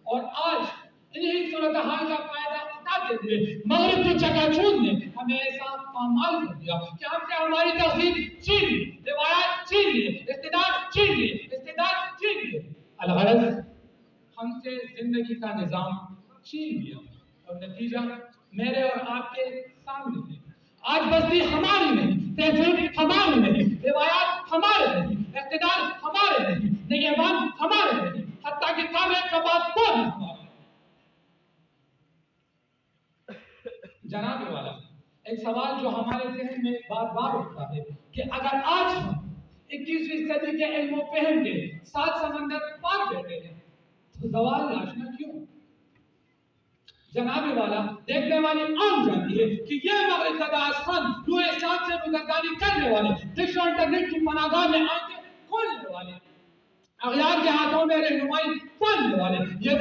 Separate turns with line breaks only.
اور آج انہی صورتحال کا فائدہ اٹھاتے ہوئے مغرب کی چکاچوند نے ہمیں ایسا پامال کر دیا کہ ہم سے ہماری تہذیب چھین لی، روایات چھین لی، استعداد چھین لی، استعداد چھین لی، الغرض ہم سے زندگی کا نظام چھین لیا، اور نتیجہ میرے اور آپ کے سامنے ہے۔ آج بستی ہماری نہیں، تہذیب ہماری نہیں، روایات ہمارے نہیں، اقتدار ہمارے نہیں، نگہبان ہمارے نہیں، حتیٰ کہ کعبے کا پاسپورٹ ہمارا۔ جناب والا ایک سوال جو ہمارے ذہن میں بار بار اٹھتا ہے کہ اگر آج ہم 21ویں صدی کے علم و فہم کے 7 سمندر پار بیٹھے ہیں تو زوال ناشنا کیوں؟ جناب والا دیکھنے والی عام جانتی ہے کہ یہ مغرب کا داعش خان روح اسلام سے روگردانی کرنے والے، ڈش و انٹرنیٹ کی پناہگاہ میں آنکھیں کھولنے والے، اغیار کے ہاتھوں میں رہنمائی پالنے والے، یہ